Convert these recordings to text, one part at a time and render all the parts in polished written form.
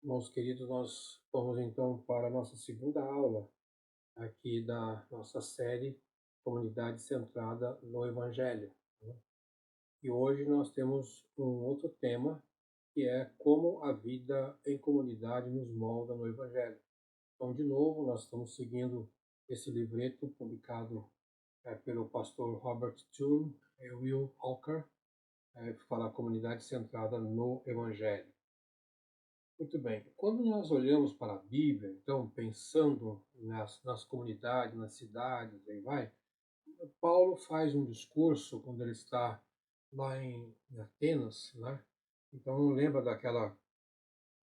Irmãos queridos, nós vamos então para a nossa segunda aula aqui da nossa série Comunidade Centrada no Evangelho, né? E hoje nós temos um outro tema que é como a vida em comunidade nos molda no Evangelho. Então, de novo, nós estamos seguindo esse livreto publicado pelo pastor Robert Toole e Will Walker, que fala Comunidade Centrada no Evangelho. Muito bem. Quando nós olhamos para a Bíblia, então, pensando nas comunidades, nas cidades, aí vai, Paulo faz um discurso quando ele está lá em Atenas, né? Então, não lembra daquela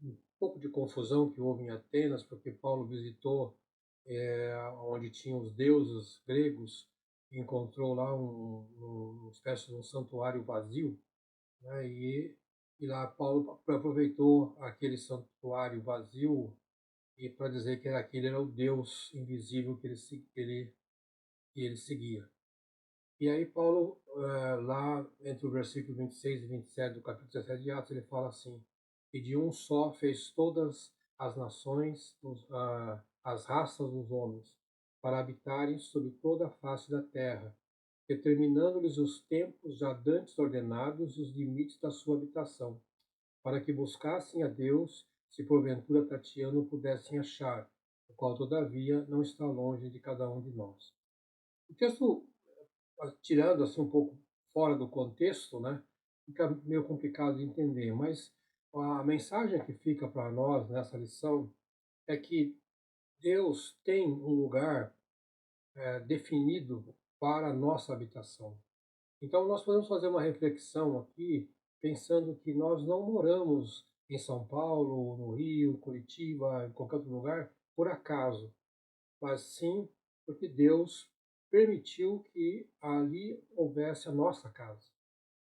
um pouco de confusão que houve em Atenas, porque Paulo visitou onde tinham os deuses gregos e encontrou lá uma espécie de um santuário vazio, né? E lá Paulo aproveitou aquele santuário vazio e para dizer que aquele era o Deus invisível que ele seguia. E aí Paulo, lá entre o versículo 26 e 27 do capítulo 17 de Atos, ele fala assim: e de um só fez todas as nações, as raças dos homens, para habitarem sobre toda a face da terra, determinando-lhes os tempos já dantes ordenados e os limites da sua habitação, para que buscassem a Deus, se porventura tateando o pudessem achar, o qual todavia não está longe de cada um de nós. O texto, tirando assim um pouco fora do contexto, né, fica meio complicado de entender, mas a mensagem que fica para nós nessa lição é que Deus tem um lugar definido para a nossa habitação. Então, nós podemos fazer uma reflexão aqui, pensando que nós não moramos em São Paulo, no Rio, Curitiba, em qualquer outro lugar, por acaso, mas sim porque Deus permitiu que ali houvesse a nossa casa.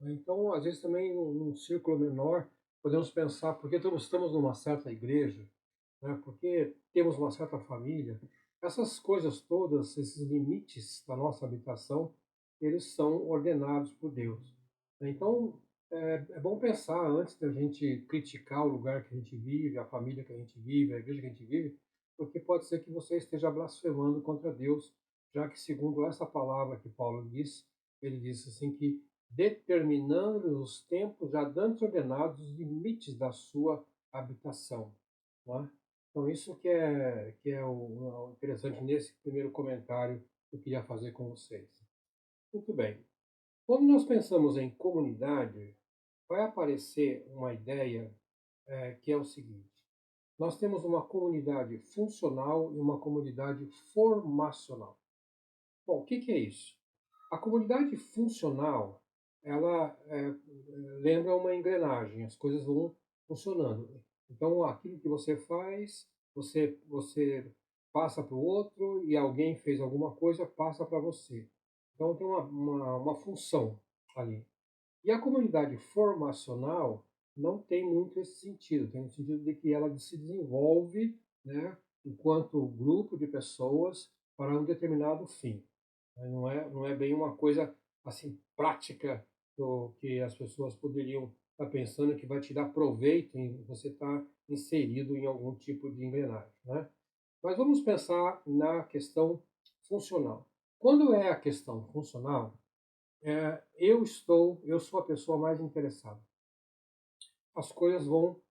Então, às vezes também num círculo menor, podemos pensar, porque estamos numa certa igreja, né? Porque temos uma certa família, essas coisas todas, esses limites da nossa habitação, eles são ordenados por Deus. Então, é bom pensar antes da gente criticar o lugar que a gente vive, a família que a gente vive, a igreja que a gente vive, porque pode ser que você esteja blasfemando contra Deus, já que, segundo essa palavra que Paulo diz, ele disse assim que determinando os tempos já dantes ordenados os limites da sua habitação, não é? Então, isso que é o interessante nesse primeiro comentário que eu queria fazer com vocês. Muito bem. Quando nós pensamos em comunidade, vai aparecer uma ideia que é o seguinte: nós temos uma comunidade funcional e uma comunidade formacional. Bom, o que é isso? A comunidade funcional, ela lembra uma engrenagem, as coisas vão funcionando. Então, aquilo que você faz, você passa para o outro e alguém fez alguma coisa, passa para você. Então, tem uma função ali. E a comunidade formacional não tem muito esse sentido, tem no sentido de que ela se desenvolve, né, enquanto grupo de pessoas para um determinado fim. Não é bem uma coisa assim prática do que as pessoas poderiam estar pensando que vai te dar proveito em você estar inserido em algum tipo de engrenagem, né? Mas vamos pensar na questão funcional. Quando é a questão funcional, eu sou a pessoa mais interessada. As coisas vão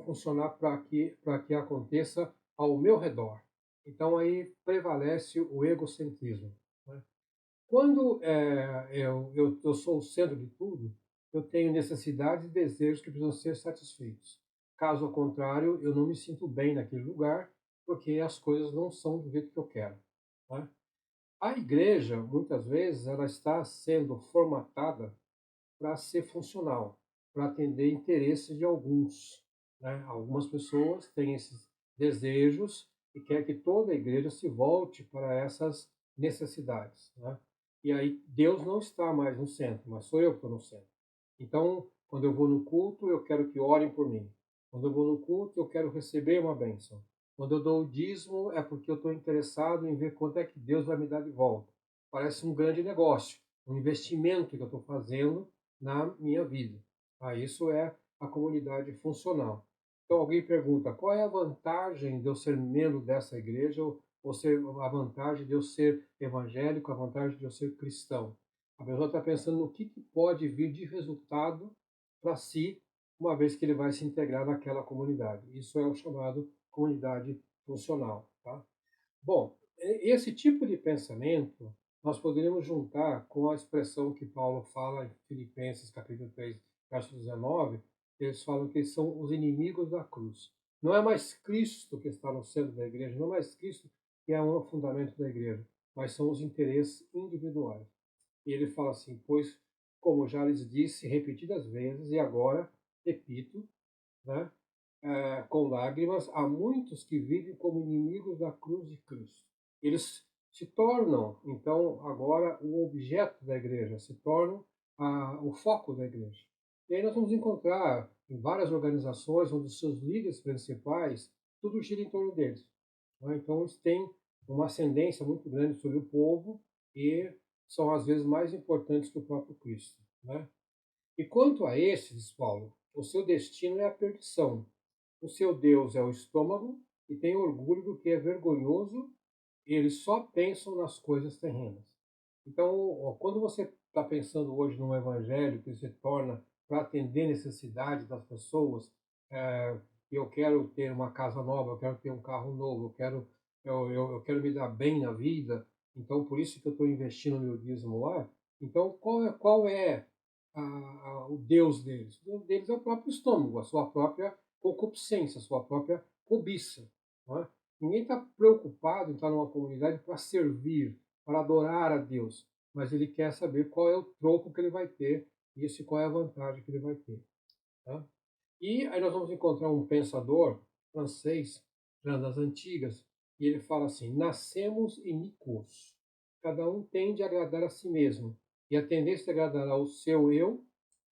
funcionar para que aconteça ao meu redor. Então aí prevalece o egocentrismo, né? Quando eu sou o centro de tudo, eu tenho necessidades e desejos que precisam ser satisfeitos. Caso contrário, eu não me sinto bem naquele lugar, porque as coisas não são do jeito que eu quero, né? A igreja, muitas vezes, ela está sendo formatada para ser funcional, para atender interesses de alguns, né? Algumas pessoas têm esses desejos e quer que toda a igreja se volte para essas necessidades, né? E aí Deus não está mais no centro, mas sou eu que estou no centro. Então, quando eu vou no culto, eu quero que orem por mim. Quando eu vou no culto, eu quero receber uma bênção. Quando eu dou o dízimo, é porque eu estou interessado em ver quanto é que Deus vai me dar de volta. Parece um grande negócio, um investimento que eu estou fazendo na minha vida. Isso é a comunidade funcional. Então alguém pergunta, qual é a vantagem de eu ser membro dessa igreja, ou ser a vantagem de eu ser evangélico, a vantagem de eu ser cristão? A pessoa está pensando no que pode vir de resultado para si, uma vez que ele vai se integrar naquela comunidade. Isso é o chamado comunidade funcional. Tá? Bom, esse tipo de pensamento nós poderíamos juntar com a expressão que Paulo fala em Filipenses capítulo 3, verso 19, eles falam que eles são os inimigos da cruz. Não é mais Cristo que está no centro da igreja, não é mais Cristo que é o fundamento da igreja, mas são os interesses individuais. E ele fala assim, pois, como já lhes disse repetidas vezes, e agora repito, né, com lágrimas, há muitos que vivem como inimigos da cruz de Cristo. Eles se tornam, então, agora o objeto da igreja, se tornam o foco da igreja. E aí nós vamos encontrar em várias organizações onde os seus líderes principais, tudo gira em torno deles. Né? Então, eles têm uma ascendência muito grande sobre o povo e são, às vezes, mais importantes que o próprio Cristo. Né? E quanto a estes, diz Paulo, o seu destino é a perdição. O seu Deus é o estômago e tem orgulho do que é vergonhoso, e eles só pensam nas coisas terrenas. Então, quando você está pensando hoje num evangelho que se torna para atender necessidades das pessoas, eu quero ter uma casa nova, eu quero ter um carro novo, eu quero me dar bem na vida, então por isso que eu estou investindo no meu dízimo lá. Então, qual é o Deus deles? O Deus deles é o próprio estômago, a sua própria concupiscência, a sua própria cobiça. Não é? Ninguém está preocupado em estar numa comunidade para servir, para adorar a Deus, mas ele quer saber qual é o troco que ele vai ter e qual é a vantagem que ele vai ter. Tá? E aí nós vamos encontrar um pensador francês, já das antigas, e ele fala assim: nascemos iníquos, cada um tende a agradar a si mesmo, e a tendência de agradar ao seu eu,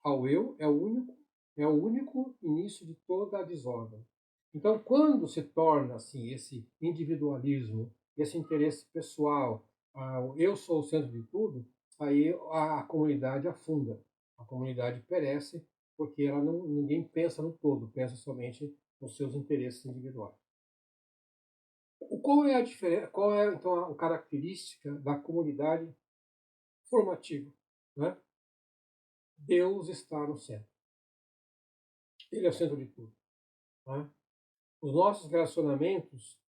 ao eu, é o único início de toda a desordem. Então, quando se torna assim esse individualismo, esse interesse pessoal, eu sou o centro de tudo, aí a comunidade afunda, a comunidade perece, porque ninguém pensa no todo, pensa somente nos seus interesses individuais. Qual é a diferença? Qual é então a característica da comunidade formativa? Né? Deus está no centro. Ele é o centro de tudo. Né? Os nossos relacionamentos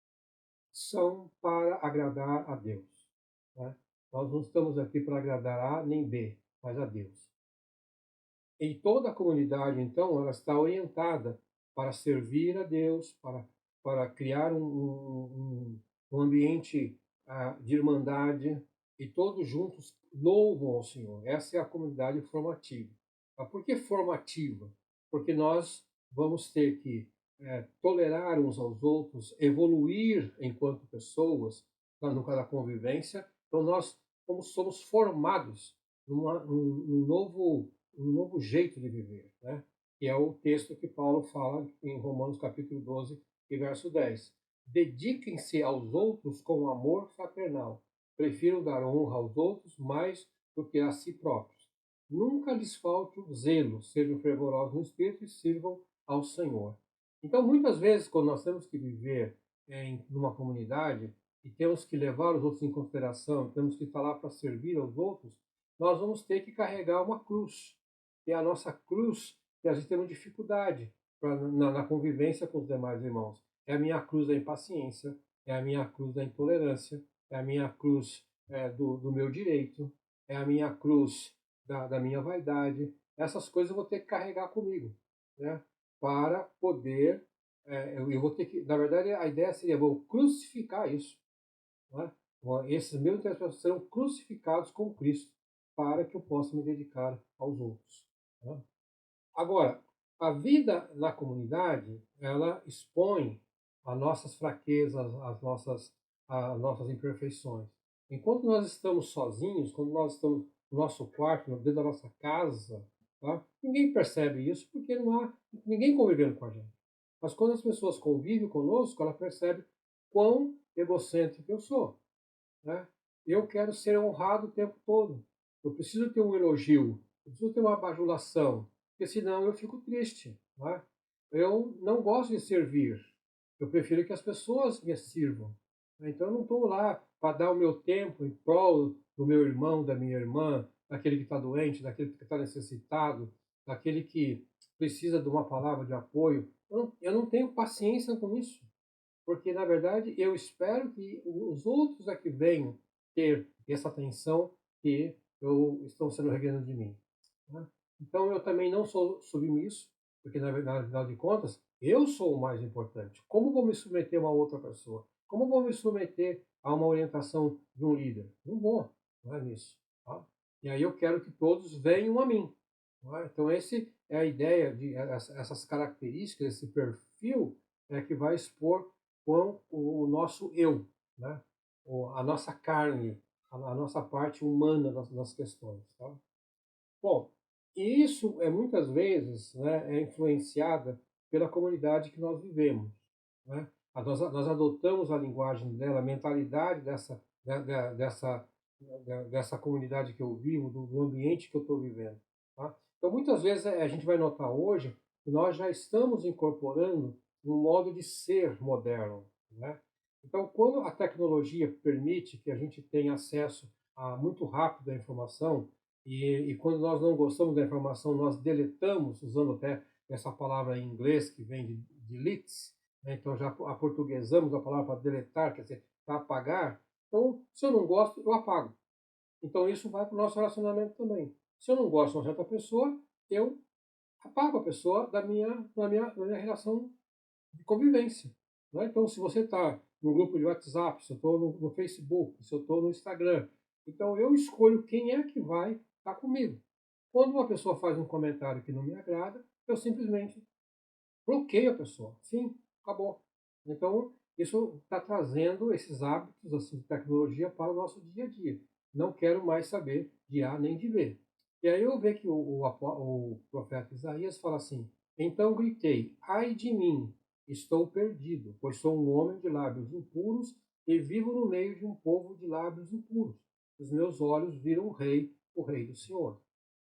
são para agradar a Deus. Né? Nós não estamos aqui para agradar A nem B, mas a Deus. E toda a comunidade, então, ela está orientada para servir a Deus, para criar um ambiente de irmandade, e todos juntos louvam ao Senhor. Essa é a comunidade formativa. Por que formativa? Porque nós vamos ter que tolerar uns aos outros, evoluir enquanto pessoas no cada convivência. Então nós, como somos formados num novo jeito de viver, né? Que é o texto que Paulo fala em Romanos capítulo 12 e verso 10. Dediquem-se aos outros com amor fraternal. Prefiram dar honra aos outros mais do que a si próprios. Nunca lhes falte o zelo, sejam fervorosos no espírito e sirvam ao Senhor. Então, muitas vezes, quando nós temos que viver em uma comunidade e temos que levar os outros em consideração, temos que estar lá para servir aos outros, nós vamos ter que carregar uma cruz, que é a nossa cruz, que a gente tem uma dificuldade na convivência com os demais irmãos. É a minha cruz da impaciência, é a minha cruz da intolerância, é a minha cruz do meu direito, é a minha cruz da minha vaidade. Essas coisas eu vou ter que carregar comigo, né? Para poder, eu vou ter que, na verdade, a ideia seria, vou crucificar isso, né? Esses meus interesses serão crucificados com Cristo para que eu possa me dedicar aos outros. Né? Agora, a vida na comunidade, ela expõe as nossas fraquezas, as nossas imperfeições. Enquanto nós estamos sozinhos, quando nós estamos no nosso quarto, dentro da nossa casa, tá? Ninguém percebe isso porque não há ninguém convivendo com a gente. Mas quando as pessoas convivem conosco, ela percebe quão egocêntrico eu sou. Né? Eu quero ser honrado o tempo todo. Eu preciso ter um elogio, eu preciso ter uma bajulação, porque senão eu fico triste. Não é? eu não gosto de servir. Eu prefiro que as pessoas me sirvam. Então eu não estou lá para dar o meu tempo em prol do meu irmão, da minha irmã, daquele que está doente, daquele que está necessitado, daquele que precisa de uma palavra de apoio. Eu não tenho paciência com isso, porque na verdade eu espero que os outros é que venham ter essa atenção que estão sendo requerendo de mim. Né? Então eu também não sou submisso, porque na final de contas eu sou o mais importante. Como vou me submeter a uma outra pessoa? Como vou me submeter a uma orientação de um líder? Não vou, não é nisso. Tá? E aí eu quero que todos venham a mim. Não é? Então esse é a ideia de essas características, esse perfil é que vai expor com o nosso eu, né? A nossa carne, a nossa parte humana das questões. Tá? Bom, e isso é muitas vezes, né, é influenciada pela comunidade que nós vivemos. Né? Nós adotamos a linguagem dela, a mentalidade dessa comunidade que eu vivo, do ambiente que eu estou vivendo. Tá? Então, muitas vezes a gente vai notar hoje que nós já estamos incorporando um modo de ser moderno. Né? Então, quando a tecnologia permite que a gente tenha acesso a muito rápido à informação, e quando nós não gostamos da informação, nós deletamos, usando até essa palavra em inglês que vem de deletes, né? Então já aportuguesamos a palavra para deletar, quer dizer, para apagar. Então, se eu não gosto, eu apago. Então isso vai para o nosso relacionamento também. Se eu não gosto de uma certa pessoa, eu apago a pessoa da minha relação de convivência. Né? Então, se você está no grupo de WhatsApp, se eu estou no Facebook, se eu estou no Instagram, então eu escolho quem é que vai estar comigo. Quando uma pessoa faz um comentário que não me agrada, eu simplesmente bloqueio a pessoa. Sim, acabou. Então, isso está trazendo esses hábitos assim, de tecnologia para o nosso dia a dia. Não quero mais saber de A nem de B. E aí eu vejo que o profeta Isaías fala assim: Então gritei, ai de mim, estou perdido, pois sou um homem de lábios impuros e vivo no meio de um povo de lábios impuros. Os meus olhos viram o rei do Senhor.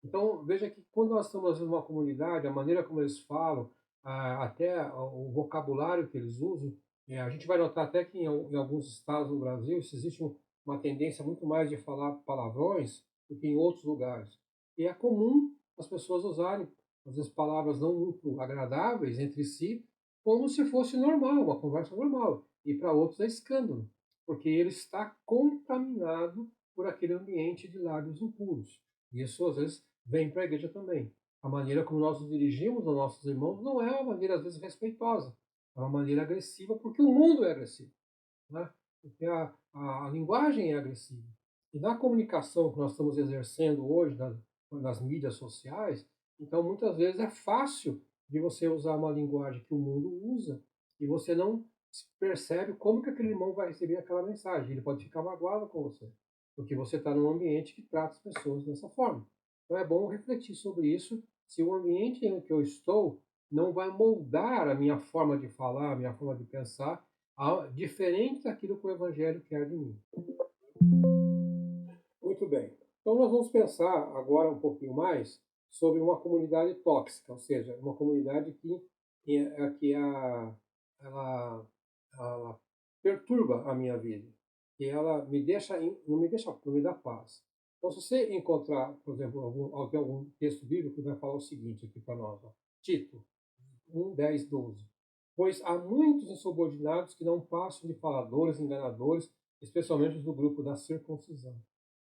Então, veja que quando nós estamos numa comunidade, a maneira como eles falam, até o vocabulário que eles usam, a gente vai notar até que em alguns estados do Brasil existe uma tendência muito mais de falar palavrões do que em outros lugares. E é comum as pessoas usarem, às vezes, palavras não muito agradáveis entre si, como se fosse normal, uma conversa normal. E para outros é escândalo, porque ele está contaminado por aquele ambiente de lábios impuros. Isso, às vezes, vem para a igreja também. A maneira como nós nos dirigimos aos nossos irmãos não é uma maneira, às vezes, respeitosa. É uma maneira agressiva, porque o mundo é agressivo. Né? Porque a linguagem é agressiva. E na comunicação que nós estamos exercendo hoje, nas mídias sociais, então, muitas vezes, é fácil de você usar uma linguagem que o mundo usa e você não percebe como que aquele irmão vai receber aquela mensagem. Ele pode ficar magoado com você, porque você está num ambiente que trata as pessoas dessa forma. Então é bom refletir sobre isso, se o ambiente em que eu estou não vai moldar a minha forma de falar, a minha forma de pensar, diferente daquilo que o Evangelho quer de mim. Muito bem. Então nós vamos pensar agora um pouquinho mais sobre uma comunidade tóxica, ou seja, uma comunidade ela perturba a minha vida, que ela não me dá paz. Então, se você encontrar, por exemplo, algum texto bíblico que vai falar o seguinte aqui para nós, ó, Tito 1, 10, 12. Pois há muitos insubordinados que não passam de faladores enganadores, especialmente os do grupo da circuncisão.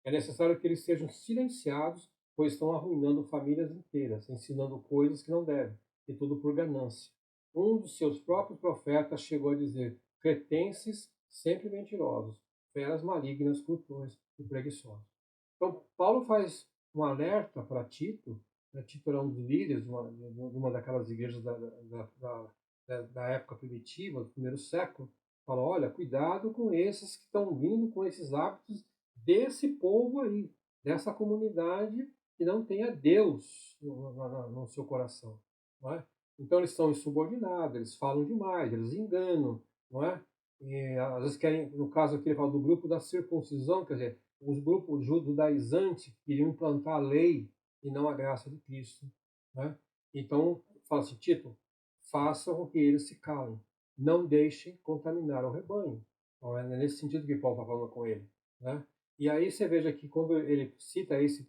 É necessário que eles sejam silenciados, pois estão arruinando famílias inteiras, ensinando coisas que não devem, e tudo por ganância. Um dos seus próprios profetas chegou a dizer: cretenses sempre mentirosos, feras malignas, glutões e preguiçosos. Então, Paulo faz um alerta para Tito, né? Tito era um dos líderes de uma daquelas igrejas da época primitiva, do primeiro século. Fala: olha, cuidado com esses que estão vindo com esses hábitos desse povo aí, dessa comunidade que não tem a Deus no seu coração. Não é? Então eles são insubordinados, eles falam demais, eles enganam, não é? E, às vezes querem, no caso aqui ele fala do grupo da circuncisão, quer dizer, os grupos judaizantes queriam implantar a lei e não a graça de Cristo. Né? Então, fala assim, Tito, façam com que eles se calem. Não deixem contaminar o rebanho. Então, é nesse sentido que Paulo está falando com ele, né? E aí você veja que quando ele cita esse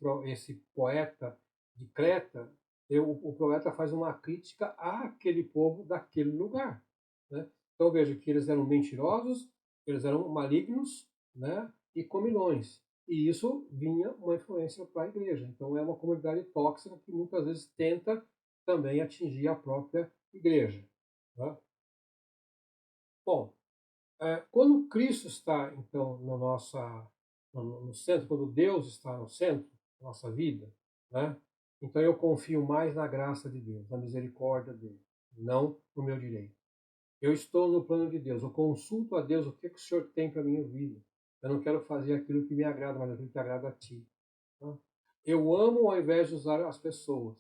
poeta de Creta, o poeta faz uma crítica àquele povo daquele lugar, né? Então veja que eles eram mentirosos, eles eram malignos, né? E comilões. E isso vinha uma influência para a igreja. Então é uma comunidade tóxica que muitas vezes tenta também atingir a própria igreja, né? Bom, quando Cristo está, então, no centro, quando Deus está no centro da nossa vida, né? Então eu confio mais na graça de Deus, na misericórdia dele, não no meu direito. Eu estou no plano de Deus, eu consulto a Deus o que o Senhor tem para a minha vida. Eu não quero fazer aquilo que me agrada, mas aquilo que agrada a Ti. Tá? Eu amo ao invés de usar as pessoas.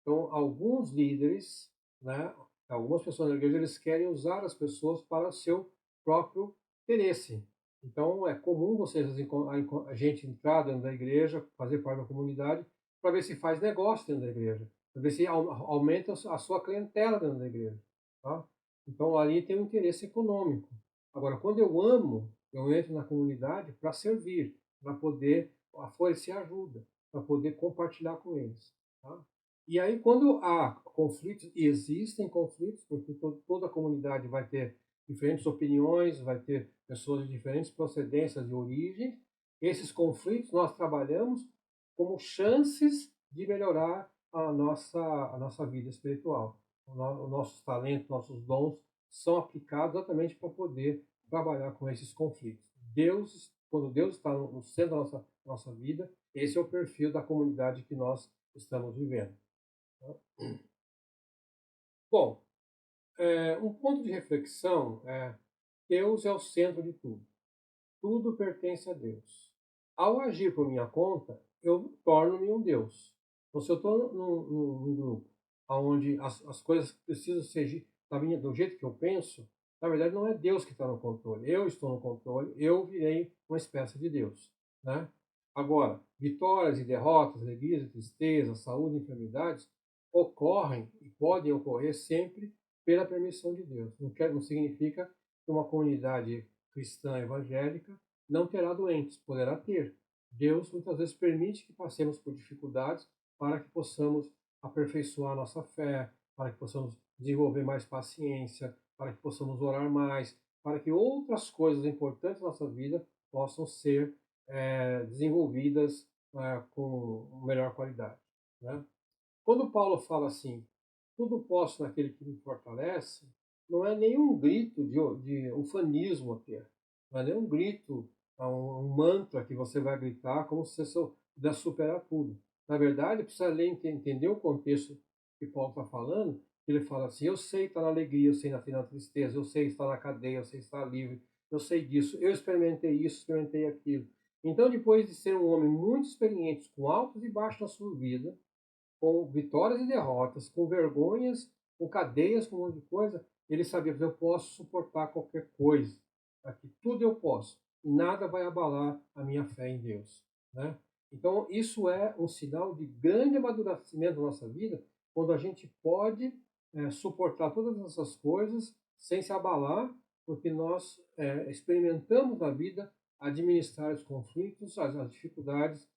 Então, alguns líderes, né, algumas pessoas na igreja, eles querem usar as pessoas para o seu próprio interesse. Então, é comum vocês, a gente entrar dentro da igreja, fazer parte da comunidade, para ver se faz negócio dentro da igreja, para ver se aumenta a sua clientela dentro da igreja. Tá? Então, ali tem um interesse econômico. Agora, quando eu amo, eu entro na comunidade para servir, para poder oferecer ajuda, para poder compartilhar com eles. Tá? E aí, quando há conflitos, e existem conflitos, porque toda a comunidade vai ter diferentes opiniões, vai ter pessoas de diferentes procedências e origens, esses conflitos nós trabalhamos como chances de melhorar a nossa vida espiritual. Os nossos talentos, nossos dons são aplicados exatamente para poder trabalhar com esses conflitos. Quando Deus está no centro da nossa vida, esse é o perfil da comunidade que nós estamos vivendo. Bom, um ponto de reflexão é: Deus é o centro de tudo. Tudo pertence a Deus. Ao agir por minha conta, eu torno-me um Deus. Então, se eu estou num grupo onde as coisas precisam ser do jeito que eu penso, na verdade não é Deus que está no controle. Eu estou no controle, eu virei uma espécie de Deus, né? Agora, vitórias e derrotas, alegrias e tristezas, saúde e enfermidades ocorrem e podem ocorrer sempre pela permissão de Deus. Não significa que uma comunidade cristã evangélica não terá doentes, poderá ter. Deus muitas vezes permite que passemos por dificuldades para que possamos aperfeiçoar nossa fé, para que possamos desenvolver mais paciência, para que possamos orar mais, para que outras coisas importantes da nossa vida possam ser desenvolvidas com melhor qualidade, né? Quando Paulo fala assim, tudo posso naquele que me fortalece, não é nenhum grito de ufanismo aqui, não é nenhum grito, um mantra que você vai gritar como se você pudesse superar tudo. Na verdade, precisa ler, entender o contexto que Paulo está falando. Ele fala assim: eu sei estar na alegria, eu sei estar na tristeza, eu sei estar na cadeia, eu sei estar livre, eu sei disso, eu experimentei isso, experimentei aquilo. Então, depois de ser um homem muito experiente, com altos e baixos na sua vida, com vitórias e derrotas, com vergonhas, com cadeias, com um monte de coisa, ele sabia que eu posso suportar qualquer coisa. Aqui tudo eu posso. E nada vai abalar a minha fé em Deus, né? Então, isso é um sinal de grande amadurecimento da nossa vida, quando a gente pode suportar todas essas coisas sem se abalar, porque nós experimentamos na vida administrar os conflitos, as dificuldades,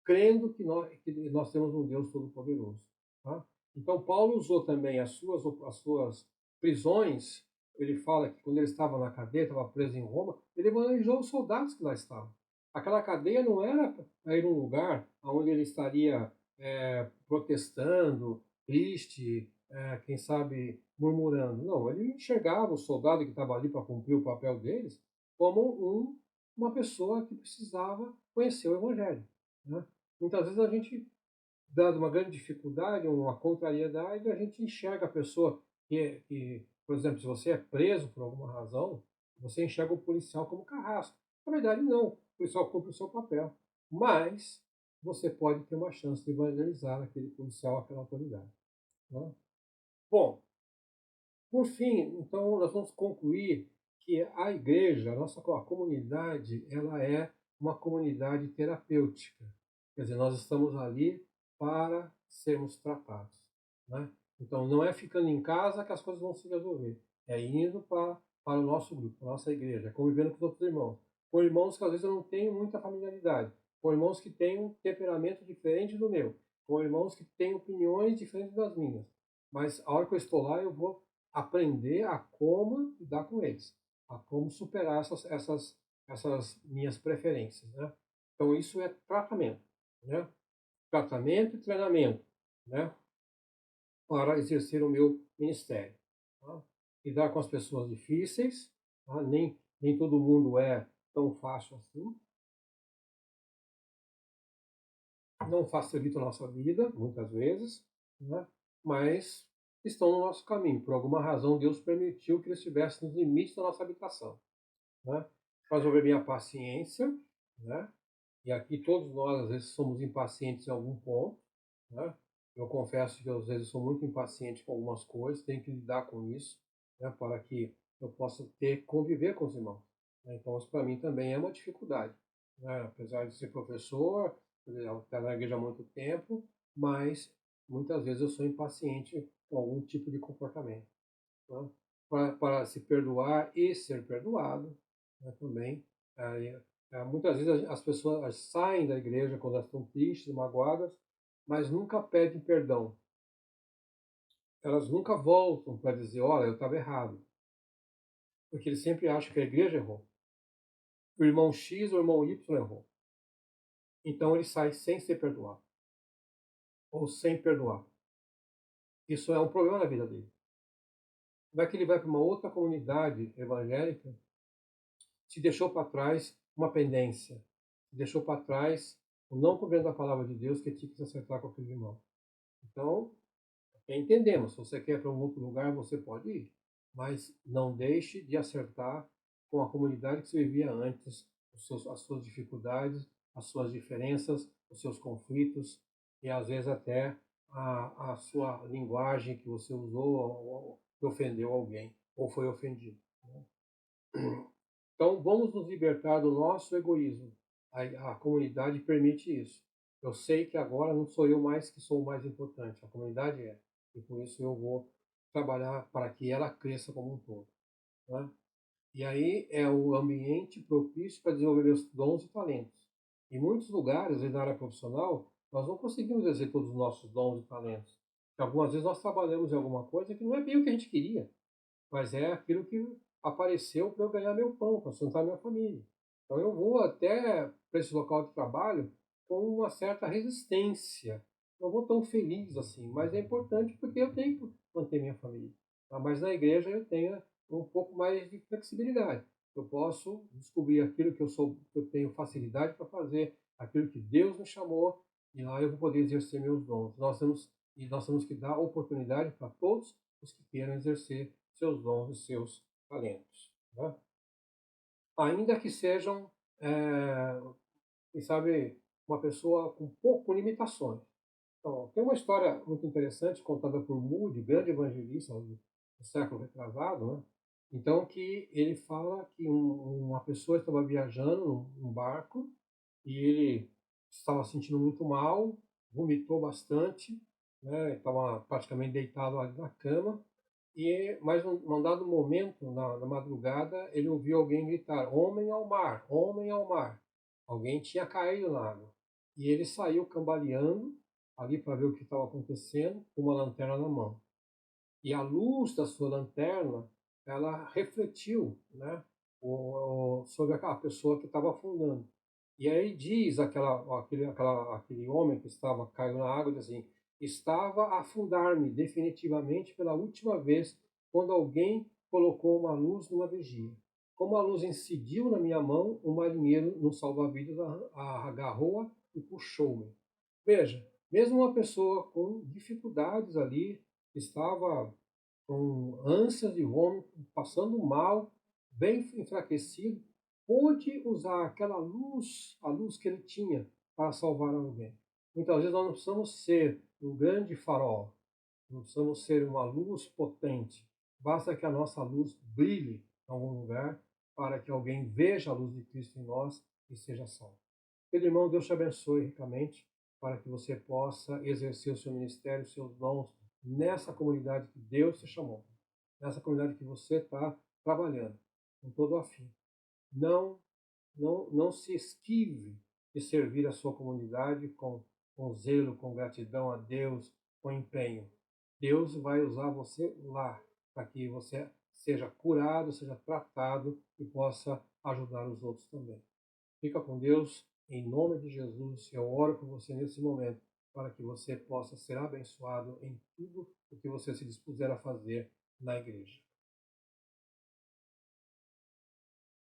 crendo que nós temos um Deus Todo-Poderoso. Tá? Então, Paulo usou também as suas prisões. Ele fala que quando ele estava na cadeia, estava preso em Roma, ele manejou os soldados que lá estavam. Aquela cadeia não era para ir num lugar onde ele estaria protestando, triste, quem sabe murmurando. Não, ele enxergava o soldado que estava ali para cumprir o papel deles como uma pessoa que precisava conhecer o Evangelho, né? Muitas vezes a gente, dado uma grande dificuldade, uma contrariedade, a gente enxerga a pessoa por exemplo, se você é preso por alguma razão, você enxerga o policial como carrasco. Na verdade, não. O policial cumpre o seu papel. Mas você pode ter uma chance de evangelizar aquele policial, aquela autoridade, né? Bom, por fim, então, nós vamos concluir que a igreja, a comunidade, ela é uma comunidade terapêutica. Quer dizer, nós estamos ali para sermos tratados, né? Então, não é ficando em casa que as coisas vão se resolver. É indo para o nosso grupo, a nossa igreja, convivendo com os outros irmãos. Com irmãos que às vezes eu não tenho muita familiaridade. Com irmãos que têm um temperamento diferente do meu. Com irmãos que têm opiniões diferentes das minhas. Mas a hora que eu estou lá, eu vou aprender a como lidar com eles. A como superar essas minhas preferências, né? Então, isso é tratamento, né? Tratamento e treinamento, né? Para exercer o meu ministério. Tá? Lidar com as pessoas difíceis, tá? Nem todo mundo é tão fácil assim. Não facilita a nossa vida, muitas vezes, né? Mas estão no nosso caminho. Por alguma razão, Deus permitiu que eles estivessem nos limites da nossa habitação. Né? Faz ouvir minha paciência, né? E aqui todos nós, às vezes, somos impacientes em algum ponto, né? Eu confesso que às vezes sou muito impaciente com algumas coisas, tenho que lidar com isso, né? Para que eu possa conviver com os irmãos. Né? Então, isso para mim também é uma dificuldade, né? Apesar de ser professor, estar na igreja há muito tempo, mas muitas vezes eu sou impaciente com algum tipo de comportamento. Né? Para se perdoar e ser perdoado, né, também. Muitas vezes as pessoas saem da igreja quando elas estão tristes, magoadas, mas nunca pedem perdão. Elas nunca voltam para dizer, olha, eu estava errado. Porque eles sempre acham que a igreja errou. O irmão X ou o irmão Y errou. Então ele sai sem ser perdoado. Ou sem perdoar. Isso é um problema na vida dele. Vai que ele vai para uma outra comunidade evangélica, se deixou para trás uma pendência, se deixou para trás o não cumprimento da palavra de Deus que tinha que se acertar com aquele irmão. Então, entendemos, se você quer ir para um outro lugar, você pode ir, mas não deixe de acertar com a comunidade que você vivia antes, as suas dificuldades, as suas diferenças, os seus conflitos e às vezes até a sua linguagem que você usou ou que ofendeu alguém ou foi ofendido. Né? Então, vamos nos libertar do nosso egoísmo. A comunidade permite isso. Eu sei que agora não sou eu mais que sou o mais importante, a comunidade é. E por isso eu vou trabalhar para que ela cresça como um todo. Né? E aí é o ambiente propício para desenvolver os dons e talentos. Em muitos lugares, na área profissional, nós não conseguimos exercer todos os nossos dons e talentos. Porque algumas vezes nós trabalhamos em alguma coisa que não é bem o que a gente queria, mas é aquilo que apareceu para eu ganhar meu pão, para sustentar minha família. Então eu vou até para esse local de trabalho com uma certa resistência. Não vou tão feliz assim, mas é importante porque eu tenho que manter minha família. Tá? Mas na igreja eu tenho um pouco mais de flexibilidade. Eu posso descobrir aquilo que que eu tenho facilidade para fazer, aquilo que Deus me chamou, e lá eu vou poder exercer meus dons. Nós temos que dar oportunidade para todos os que queiram exercer seus dons e seus talentos. Né? Ainda que sejam, quem sabe, uma pessoa com pouco limitações. Então, tem uma história muito interessante contada por Moody, grande evangelista do século retrasado, né? Então, que ele fala que uma pessoa estava viajando num barco e ele estava se sentindo muito mal, vomitou bastante, né? Estava praticamente deitado ali na cama. Mas num dado momento, na madrugada, ele ouviu alguém gritar: Homem ao mar, homem ao mar. Alguém tinha caído na água. E ele saiu cambaleando ali para ver o que estava acontecendo, com uma lanterna na mão. E a luz da sua lanterna, ela refletiu, né, sobre aquela pessoa que estava afundando. E aí diz aquele homem que estava caindo na água, diz assim: estava a afundar-me definitivamente pela última vez quando alguém colocou uma luz numa vigia. Como a luz incidiu na minha mão, um marinheiro no salva-vidas agarrou-a e puxou-me. Veja, mesmo uma pessoa com dificuldades ali, estava com ânsias de vômito, passando mal, bem enfraquecido, pôde usar aquela luz, a luz que ele tinha, para salvar alguém. Muitas vezes nós não precisamos ser um grande farol, não precisamos ser uma luz potente. Basta que a nossa luz brilhe em algum lugar para que alguém veja a luz de Cristo em nós e seja salvo. Querido irmão, Deus te abençoe ricamente para que você possa exercer o seu ministério, os seus dons nessa comunidade que Deus te chamou, nessa comunidade que você está trabalhando, com todo o afinco. Não se esquive de servir a sua comunidade com zelo, com gratidão a Deus, com empenho. Deus vai usar você lá para que você seja curado, seja tratado e possa ajudar os outros também. Fica com Deus, em nome de Jesus. Eu oro por você nesse momento para que você possa ser abençoado em tudo o que você se dispuser a fazer na igreja.